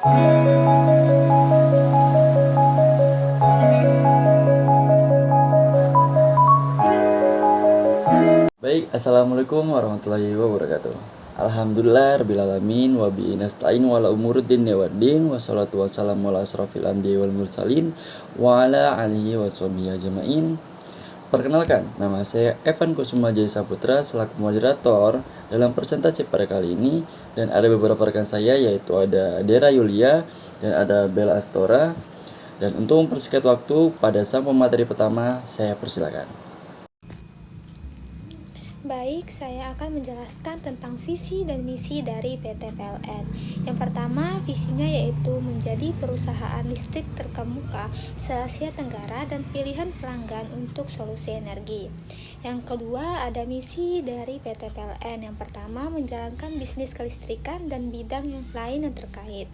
Baik, assalamualaikum warahmatullahi wabarakatuh. Alhamdulillah rabbil alamin wa bihi nasta'in wa ala umuruddin waddin wa salatu wassalamu ala asrofil anbiya'i wal mursalin wa ala alihi wa sahbihi ajma'in. Perkenalkan, nama saya Evan Kusuma Jaya Saputra selaku moderator dalam presentasi pada kali ini, dan ada beberapa rekan saya yaitu ada Dera Yulia dan ada Bella Astora. Dan untuk mempersingkat waktu, pada sang pemateri pertama saya persilakan. Baik, saya akan menjelaskan tentang visi dan misi dari PT PLN. Yang pertama, visinya yaitu menjadi perusahaan listrik terkemuka se-Asia Tenggara dan pilihan pelanggan untuk solusi energi. Yang kedua, ada misi dari PT PLN. Yang pertama, menjalankan bisnis kelistrikan dan bidang yang lain yang terkait,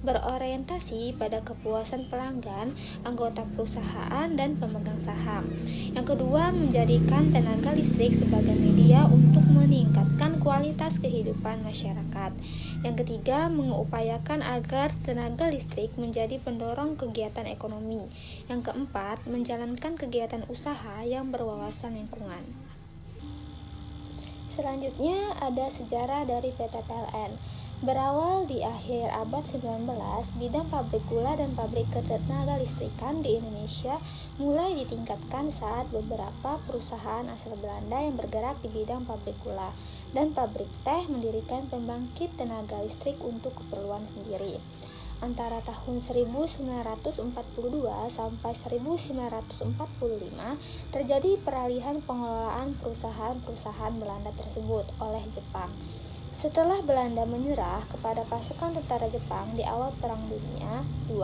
berorientasi pada kepuasan pelanggan, anggota perusahaan, dan pemegang saham. Yang kedua, menjadikan tenaga listrik sebagai media untuk meningkatkan kualitas kehidupan masyarakat. Yang ketiga, mengupayakan agar tenaga listrik menjadi pendorong kegiatan ekonomi. Yang keempat, menjalankan kegiatan usaha yang berwawasan lingkungan. Selanjutnya ada sejarah dari PT PLN. Berawal di akhir abad 19, bidang pabrik gula dan pabrik ketenaga listrikan di Indonesia mulai ditingkatkan saat beberapa perusahaan asal Belanda yang bergerak di bidang pabrik gula dan pabrik teh mendirikan pembangkit tenaga listrik untuk keperluan sendiri. Antara tahun 1942 sampai 1945 terjadi peralihan pengelolaan perusahaan-perusahaan Belanda tersebut oleh Jepang. Setelah Belanda menyerah kepada pasukan tentara Jepang di awal Perang Dunia II,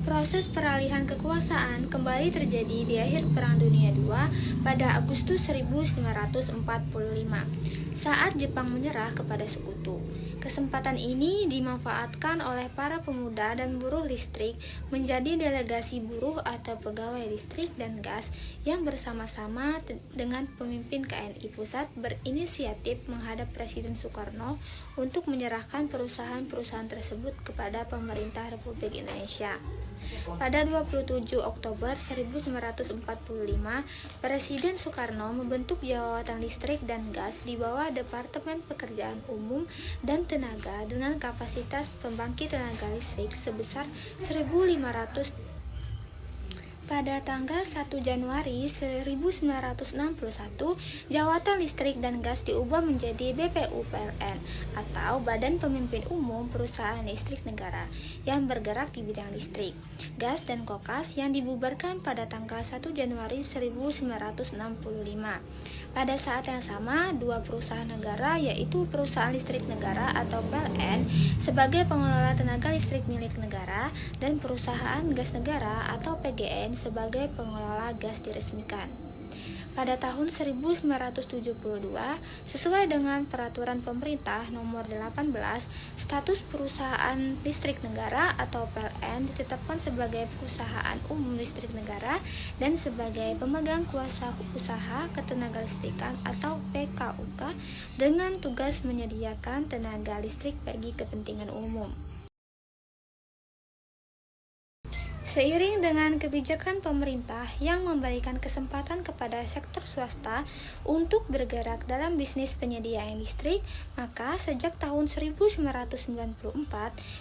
proses peralihan kekuasaan kembali terjadi di akhir Perang Dunia II pada Agustus 1945, saat Jepang menyerah kepada sekutu. Kesempatan ini dimanfaatkan oleh para pemuda dan buruh listrik menjadi delegasi buruh atau pegawai listrik dan gas yang bersama-sama dengan pemimpin KNI Pusat berinisiatif menghadap Presiden Soekarno untuk menyerahkan perusahaan-perusahaan tersebut kepada pemerintah Republik Indonesia. Pada 27 Oktober 1945, Presiden Soekarno membentuk Jabatan Listrik dan Gas di bawah Departemen Pekerjaan Umum dan Tenaga dengan kapasitas pembangkit tenaga listrik sebesar 1.500. Pada tanggal 1 Januari 1961, Jabatan Listrik dan Gas diubah menjadi BPU PLN atau Badan Pemimpin Umum Perusahaan Listrik Negara yang bergerak di bidang listrik, gas, dan kokas yang dibubarkan pada tanggal 1 Januari 1965. Pada saat yang sama, dua perusahaan negara yaitu Perusahaan Listrik Negara atau PLN sebagai pengelola tenaga listrik milik negara dan Perusahaan Gas Negara atau PGN sebagai pengelola gas diresmikan. Pada tahun 1972, sesuai dengan peraturan pemerintah nomor 18, status perusahaan listrik negara atau PLN ditetapkan sebagai perusahaan umum listrik negara dan sebagai pemegang kuasa usaha ketenaga listrikan atau PKUK dengan tugas menyediakan tenaga listrik bagi kepentingan umum. Seiring dengan kebijakan pemerintah yang memberikan kesempatan kepada sektor swasta untuk bergerak dalam bisnis penyediaan listrik, maka sejak tahun 1994,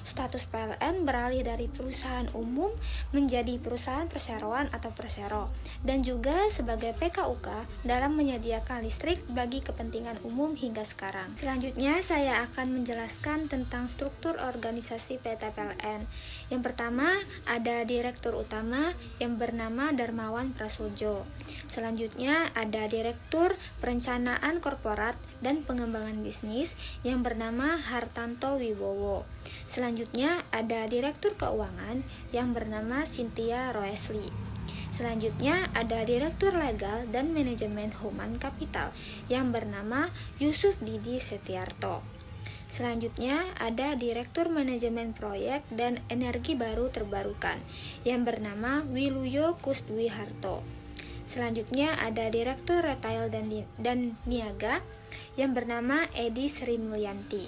status PLN beralih dari perusahaan umum menjadi perusahaan perseroan atau persero, dan juga sebagai PKUK dalam menyediakan listrik bagi kepentingan umum hingga sekarang. Selanjutnya, saya akan menjelaskan tentang struktur organisasi PT PLN. Yang pertama, ada Direktur Utama yang bernama Darmawan Prasojo. Selanjutnya ada Direktur Perencanaan Korporat dan Pengembangan Bisnis yang bernama Hartanto Wibowo. Selanjutnya ada Direktur Keuangan yang bernama Cynthia Roesli. Selanjutnya ada Direktur Legal dan Manajemen Human Capital yang bernama Yusuf Didi Setiarto. Selanjutnya ada Direktur Manajemen Proyek dan Energi Baru Terbarukan yang bernama Wiluyo Kusdwiharto. Selanjutnya ada Direktur Retail dan Niaga yang bernama Edi Sri Mulyanti.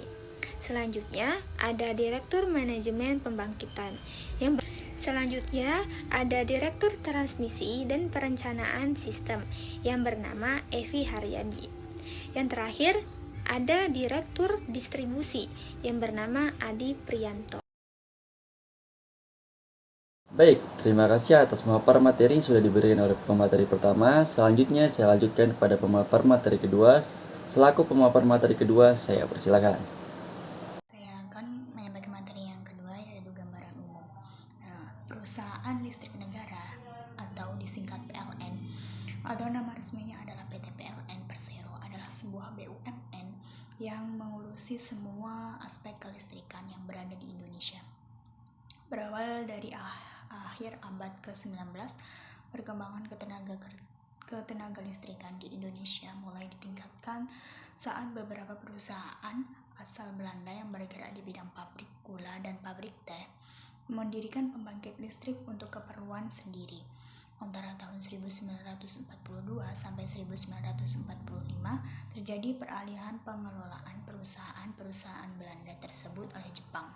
Selanjutnya, ada Direktur Manajemen Pembangkitan. Selanjutnya, ada Direktur Transmisi dan Perencanaan Sistem yang bernama Evi Haryadi. Yang terakhir, ada Direktur Distribusi yang bernama Adi Priyanto. Baik, terima kasih atas pemaparan materi yang sudah diberikan oleh pemateri pertama. Selanjutnya saya lanjutkan kepada pemapar materi kedua. Selaku pemapar materi kedua, saya persilakan. Saya akan menyampaikan materi yang kedua, yaitu gambaran umum. Perusahaan listrik negara atau disingkat PLN atau nama resminya adalah PT PLN Persero adalah sebuah BUMN yang mengurusi semua aspek kelistrikan yang berada di Indonesia. Berawal dari akhir abad ke-19, perkembangan ketenaga listrikan di Indonesia mulai ditingkatkan saat beberapa perusahaan asal Belanda yang bergerak di bidang pabrik gula dan pabrik teh mendirikan pembangkit listrik untuk keperluan sendiri. Antara tahun 1942 sampai 1945 terjadi peralihan pengelolaan perusahaan-perusahaan Belanda tersebut oleh Jepang.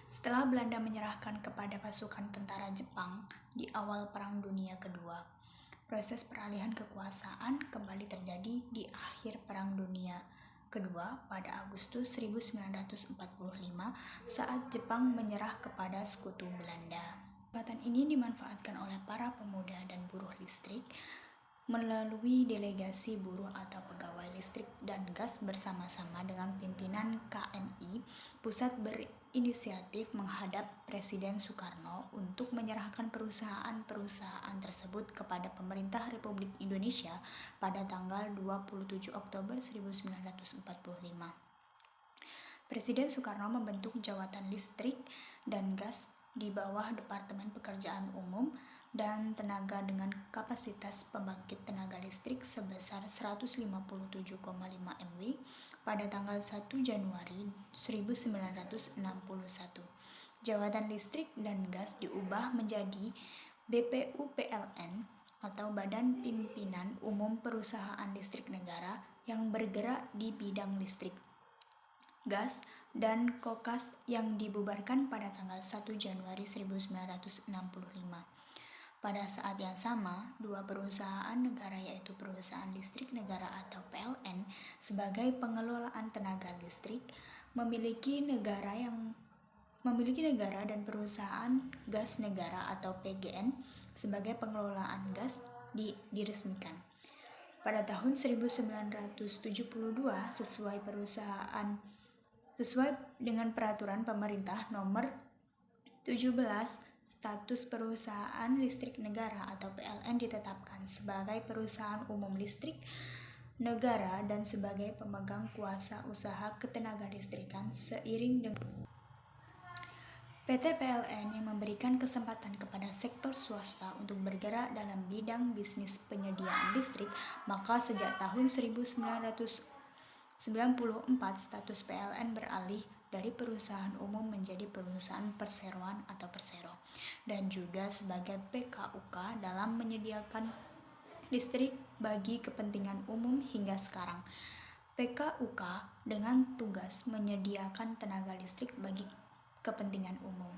Setelah Belanda menyerahkan kepada pasukan tentara Jepang di awal Perang Dunia Kedua, proses peralihan kekuasaan kembali terjadi di akhir Perang Dunia Kedua pada Agustus 1945 saat Jepang menyerah kepada sekutu Belanda. Kesempatan ini dimanfaatkan oleh para pemuda dan buruh listrik melalui delegasi buruh atau pegawai listrik dan gas bersama-sama dengan pimpinan KNI pusat berinisiatif menghadap Presiden Soekarno untuk menyerahkan perusahaan-perusahaan tersebut kepada pemerintah Republik Indonesia pada tanggal 27 Oktober 1945. Presiden Soekarno membentuk Jawatan Listrik dan Gas di bawah Departemen Pekerjaan Umum dan Tenaga dengan kapasitas pembangkit tenaga listrik sebesar 157,5 MW pada tanggal 1 Januari 1961. Jawatan Listrik dan Gas diubah menjadi BPUPLN atau Badan Pimpinan Umum Perusahaan Listrik Negara yang bergerak di bidang listrik, gas, dan kokas yang dibubarkan pada tanggal 1 Januari 1965. Pada saat yang sama, dua perusahaan negara yaitu Perusahaan Listrik Negara atau PLN sebagai pengelolaan tenaga listrik memiliki negara dan Perusahaan Gas Negara atau PGN sebagai pengelolaan gas diresmikan. Pada tahun 1972 sesuai dengan peraturan pemerintah nomor 17, status Perusahaan Listrik Negara atau PLN ditetapkan sebagai perusahaan umum listrik negara dan sebagai pemegang kuasa usaha ketenaga listrikan seiring dengan PT PLN yang memberikan kesempatan kepada sektor swasta untuk bergerak dalam bidang bisnis penyediaan listrik, maka sejak tahun 1994 status PLN beralih dari perusahaan umum menjadi perusahaan perseroan atau Persero dan juga sebagai PKUK dalam menyediakan listrik bagi kepentingan umum hingga sekarang. PKUK dengan tugas menyediakan tenaga listrik bagi kepentingan umum.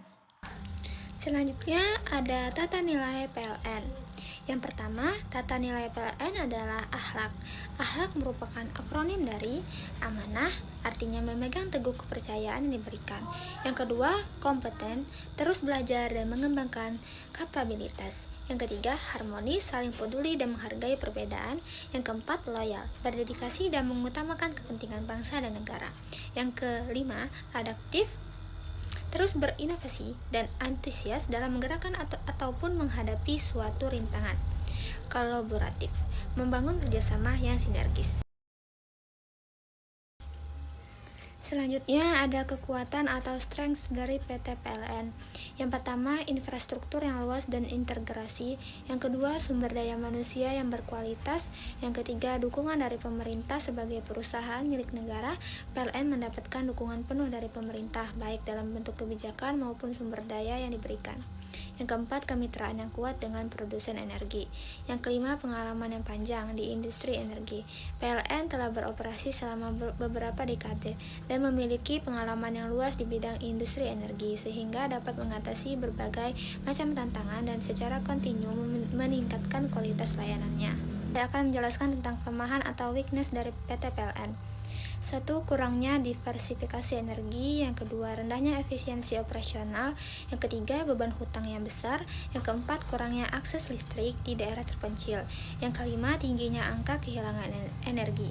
Selanjutnya ada tata nilai PLN. Yang pertama, tata nilai PLN adalah akhlak. Akhlak merupakan akronim dari amanah, artinya memegang teguh kepercayaan yang diberikan. Yang kedua, kompeten, terus belajar dan mengembangkan kapabilitas. Yang ketiga, harmonis, saling peduli dan menghargai perbedaan. Yang keempat, loyal, berdedikasi dan mengutamakan kepentingan bangsa dan negara. Yang kelima, adaptif, terus berinovasi dan antusias dalam menggerakkan ataupun menghadapi suatu rintangan. Kolaboratif, membangun kerjasama yang sinergis. Selanjutnya ada kekuatan atau strengths dari PT PLN. Yang pertama, infrastruktur yang luas dan integrasi. Yang kedua, sumber daya manusia yang berkualitas. Yang ketiga, dukungan dari pemerintah sebagai perusahaan milik negara. PLN mendapatkan dukungan penuh dari pemerintah, baik dalam bentuk kebijakan maupun sumber daya yang diberikan. Yang keempat, kemitraan yang kuat dengan produsen energi. Yang kelima, pengalaman yang panjang di industri energi. PLN telah beroperasi selama beberapa dekade dan memiliki pengalaman yang luas di bidang industri energi sehingga dapat mengatasi berbagai macam tantangan dan secara kontinu meningkatkan kualitas layanannya. Saya akan menjelaskan tentang kelemahan atau weakness dari PT PLN. 1. Kurangnya diversifikasi energi. Yang kedua, rendahnya efisiensi operasional. Yang ketiga, beban hutang yang besar. Yang keempat, kurangnya akses listrik di daerah terpencil. Yang kelima, tingginya angka kehilangan energi.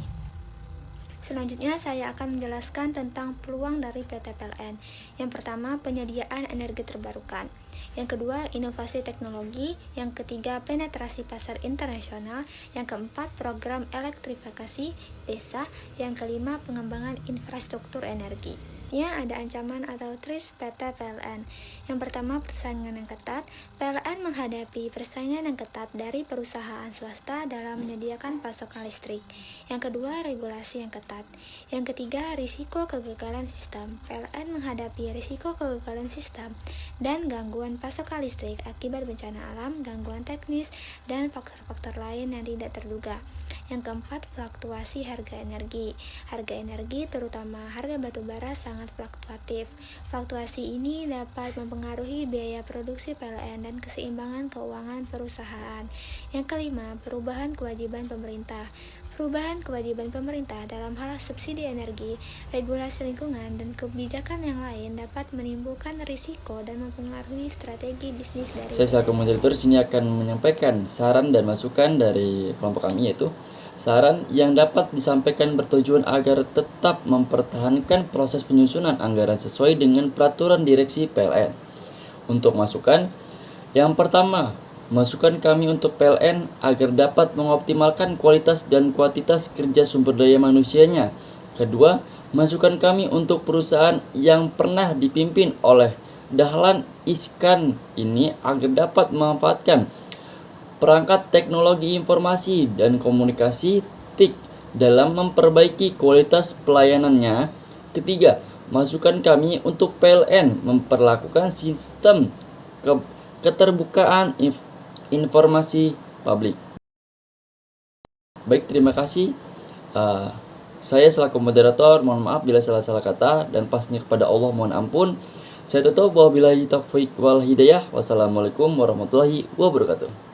Selanjutnya saya akan menjelaskan tentang peluang dari PT PLN. Yang pertama, penyediaan energi terbarukan. Yang kedua, inovasi teknologi. Yang ketiga, penetrasi pasar internasional. Yang keempat, program elektrifikasi desa. Yang kelima, pengembangan infrastruktur energi. Ada ancaman atau threats PT PLN. Yang pertama, persaingan yang ketat. PLN menghadapi persaingan yang ketat dari perusahaan swasta dalam menyediakan pasokan listrik. Yang kedua, regulasi yang ketat. Yang ketiga, risiko kegagalan sistem. PLN menghadapi risiko kegagalan sistem dan gangguan pasokan listrik akibat bencana alam, gangguan teknis, dan faktor-faktor lain yang tidak terduga. Yang keempat, fluktuasi harga energi. Harga energi, terutama harga batu bara, sangat fluktuatif. Fluktuasi ini dapat mempengaruhi biaya produksi PLN dan keseimbangan keuangan perusahaan. Yang kelima, perubahan kewajiban pemerintah. Perubahan kewajiban pemerintah dalam hal subsidi energi, regulasi lingkungan, dan kebijakan yang lain dapat menimbulkan risiko dan mempengaruhi strategi bisnis dari Saya selaku moderator sini akan menyampaikan saran dan masukan dari kelompok kami, yaitu saran yang dapat disampaikan bertujuan agar tetap mempertahankan proses penyusunan anggaran sesuai dengan peraturan direksi PLN. Untuk masukan, yang pertama, masukan kami untuk PLN agar dapat mengoptimalkan kualitas dan kuantitas kerja sumber daya manusianya. Kedua, masukan kami untuk perusahaan yang pernah dipimpin oleh Dahlan Iskan ini agar dapat memanfaatkan perangkat teknologi informasi dan komunikasi TIK dalam memperbaiki kualitas pelayanannya. Ketiga, masukan kami untuk PLN memperlakukan sistem keterbukaan informasi publik. Baik, terima kasih. Saya selaku moderator mohon maaf bila salah-salah kata dan pasnya kepada Allah mohon ampun. Saya tutup wabillahi taufiq wal hidayah. Wassalamualaikum warahmatullahi wabarakatuh.